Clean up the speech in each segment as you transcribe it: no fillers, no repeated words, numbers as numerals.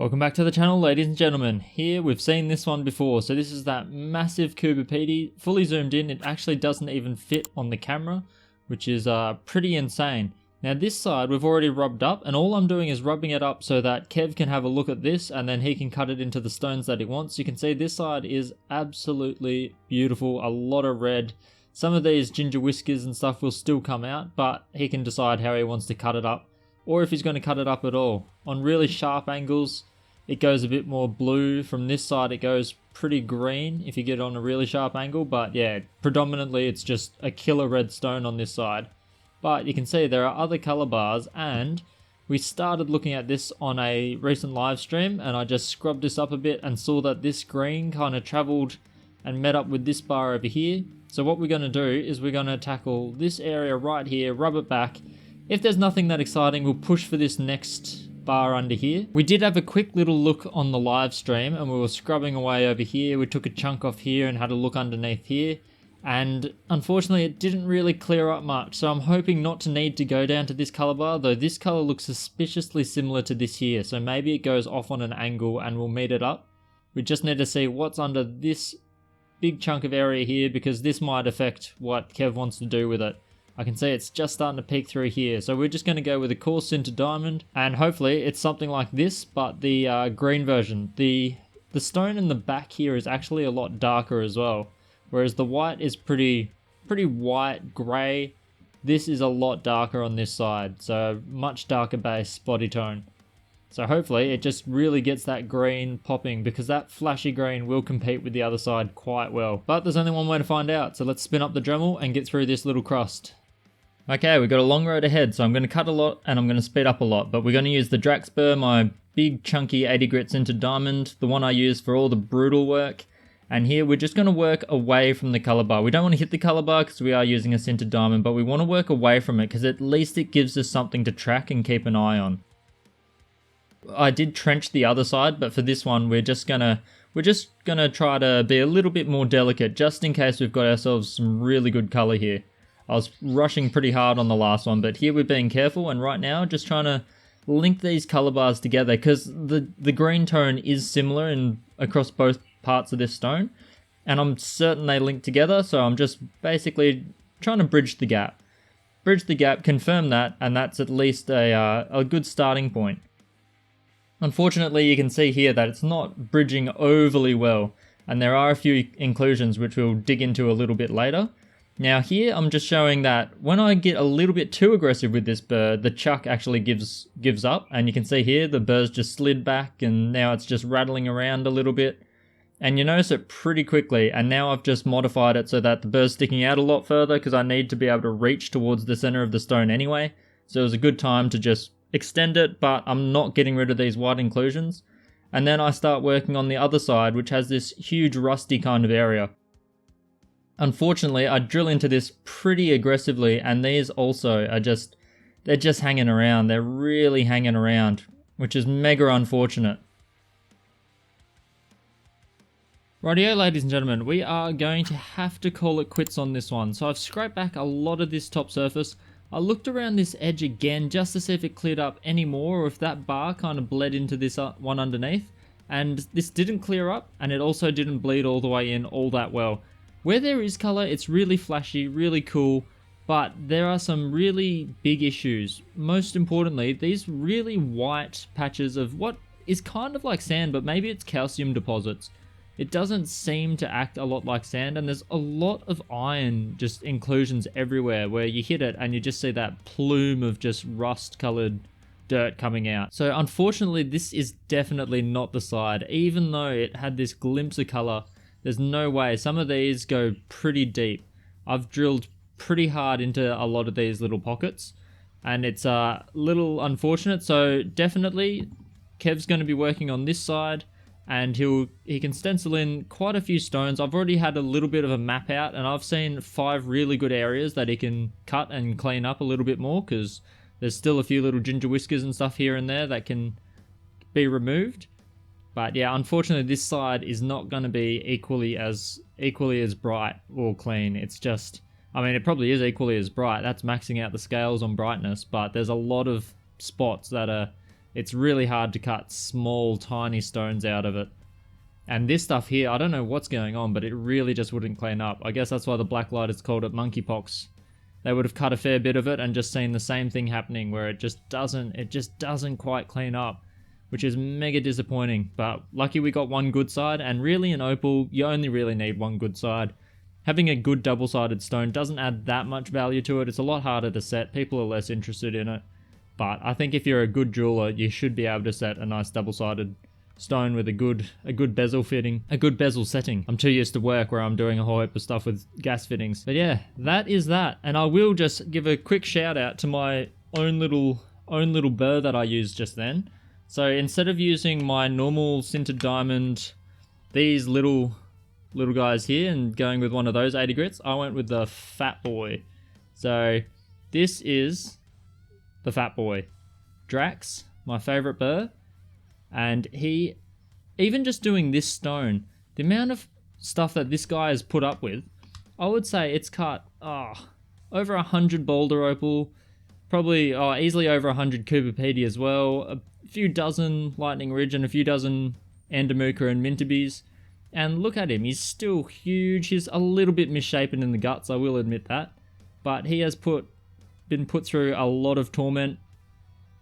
Welcome back to the channel, ladies and gentlemen. Here we've seen this one before. So this is that massive Coober Pedy, fully zoomed in. It actually doesn't even fit on the camera, which is pretty insane. Now this side we've already rubbed up, and all I'm doing is rubbing it up so that Kev can have a look at this and then he can cut it into the stones that he wants. You can see this side is absolutely beautiful, a lot of red. Some of these ginger whiskers and stuff will still come out, but he can decide how he wants to cut it up, or if he's going to cut it up at all. On really sharp angles, it goes a bit more blue. From this side, it goes pretty green if you get on a really sharp angle. But yeah, predominantly it's just a killer red stone on this side. But you can see there are other color bars, and we started looking at this on a recent live stream, and I just scrubbed this up a bit and saw that this green kind of traveled and met up with this bar over here. So what we're going to do is we're going to tackle this area right here, rub it back. If there's nothing that exciting, we'll push for this next bar under here. We did have a quick little look on the live stream, and we were scrubbing away over here. We took a chunk off here and had a look underneath here, and unfortunately it didn't really clear up much. So I'm hoping not to need to go down to this color bar, though this color looks suspiciously similar to this here. So maybe it goes off on an angle and we'll meet it up. We just need to see what's under this big chunk of area here, because this might affect what Kev wants to do with it. I can see it's just starting to peek through here. So we're just going to go with a coarse sintered diamond, and hopefully it's something like this, but the green version. The stone in the back here is actually a lot darker as well, whereas the white is pretty white grey. This is a lot darker on this side, so much darker base body tone. So hopefully it just really gets that green popping, because that flashy green will compete with the other side quite well. But there's only one way to find out, so let's spin up the Dremel and get through this little crust. Okay, we've got a long road ahead, so I'm going to cut a lot and I'm going to speed up a lot, but we're going to use the Draxburr, my big chunky 80 grit sintered diamond, the one I use for all the brutal work. And here we're just going to work away from the color bar. We don't want to hit the color bar because we are using a sintered diamond, but we want to work away from it because at least it gives us something to track and keep an eye on. I did trench the other side, but for this one we're just gonna try to be a little bit more delicate, just in case we've got ourselves some really good color here. I was rushing pretty hard on the last one, but here we're being careful, and right now just trying to link these color bars together, because the green tone is similar across both parts of this stone, and I'm certain they link together. So I'm just basically trying to bridge the gap, confirm that, and that's at least a good starting point. Unfortunately, you can see here that it's not bridging overly well, and there are a few inclusions which we'll dig into a little bit later. Now here I'm just showing that when I get a little bit too aggressive with this burr, the chuck actually gives up, and you can see here the burr's just slid back and now it's just rattling around a little bit. And you notice it pretty quickly, and now I've just modified it so that the burr's sticking out a lot further, because I need to be able to reach towards the center of the stone anyway. So it was a good time to just extend it, but I'm not getting rid of these white inclusions. And then I start working on the other side, which has this huge rusty kind of area. Unfortunately, I drill into this pretty aggressively, and these also are they're just hanging around. They're really hanging around, which is mega unfortunate. Rightio, ladies and gentlemen, we are going to have to call it quits on this one. So I've scraped back a lot of this top surface. I looked around this edge again just to see if it cleared up any more, or if that bar kind of bled into this one underneath. And this didn't clear up, and it also didn't bleed all the way in all that well. Where there is color, it's really flashy, really cool, but there are some really big issues. Most importantly, these really white patches of what is kind of like sand, but maybe it's calcium deposits. It doesn't seem to act a lot like sand, and there's a lot of iron just inclusions everywhere where you hit it and you just see that plume of just rust colored dirt coming out. So unfortunately, this is definitely not the side. Even though it had this glimpse of color, there's no way. Some of these go pretty deep. I've drilled pretty hard into a lot of these little pockets, and it's a little unfortunate. So definitely Kev's going to be working on this side, and he can stencil in quite a few stones. I've already had a little bit of a map out, and I've seen 5 really good areas that he can cut and clean up a little bit more, because there's still a few little ginger whiskers and stuff here and there that can be removed. But yeah, unfortunately this side is not going to be equally as bright or clean. It's just, I mean, it probably is equally as bright. That's maxing out the scales on brightness, but there's a lot of spots that are It's really hard to cut small, tiny stones out of it. And this stuff here, I don't know what's going on, but it really just wouldn't clean up. I guess that's why the Blacklighters called it monkeypox. They would have cut a fair bit of it and just seen the same thing happening where it just doesn't quite clean up, which is mega disappointing. But lucky we got one good side, and really in Opal, you only really need one good side. Having a good double-sided stone doesn't add that much value to it. It's a lot harder to set. People are less interested in it. But I think if you're a good jeweler, you should be able to set a nice double-sided stone with a good bezel fitting, a good bezel setting. I'm too used to work where I'm doing a whole heap of stuff with gas fittings. But yeah, that is that. And I will just give a quick shout out to my own little burr that I used just then. So instead of using my normal sintered diamond, these little guys here, and going with one of those 80 grits, I went with the Fat Boy. So this is the Fat Boy. Drax, my favorite burr. And he, even just doing this stone, the amount of stuff that this guy has put up with, I would say it's cut over 100 Boulder Opal, probably easily over 100 Coober Pedy as well, a few dozen Lightning Ridge and a few dozen Andamuka and Mintabees. And look at him, he's still huge. He's a little bit misshapen in the guts, I will admit that. But he has been put through a lot of torment.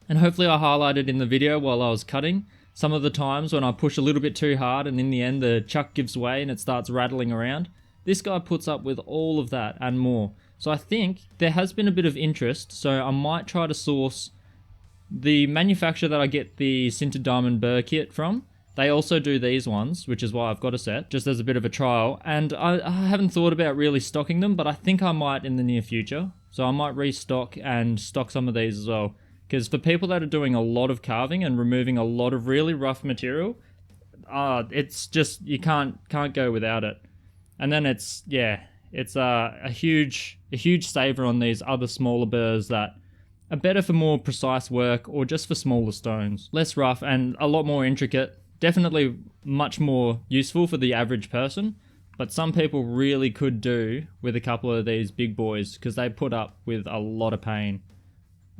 And hopefully I highlighted in the video while I was cutting some of the times when I push a little bit too hard and in the end the chuck gives way and it starts rattling around. This guy puts up with all of that and more. So I think there has been a bit of interest, so I might try to source the manufacturer that I get the Sintered Diamond Burr kit from. They also do these ones, which is why I've got a set, just as a bit of a trial. And I haven't thought about really stocking them, but I think I might in the near future. So I might restock and stock some of these as well. Because for people that are doing a lot of carving and removing a lot of really rough material, it's just, you can't go without it. And then it's a huge saver on these other smaller burrs that are better for more precise work or just for smaller stones. Less rough and a lot more intricate. Definitely much more useful for the average person. But some people really could do with a couple of these big boys because they put up with a lot of pain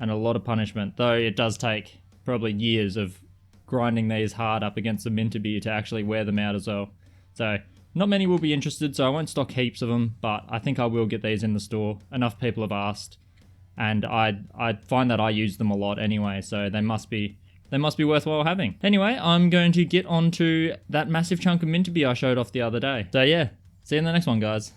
and a lot of punishment, though it does take probably years of grinding these hard up against the Mintabee to actually wear them out as well. So not many will be interested, so I won't stock heaps of them, but I think I will get these in the store. Enough people have asked, and I find that I use them a lot anyway, so they must be worthwhile having. Anyway, I'm going to get on to that massive chunk of Mintabee I showed off the other day. So yeah, see you in the next one, guys.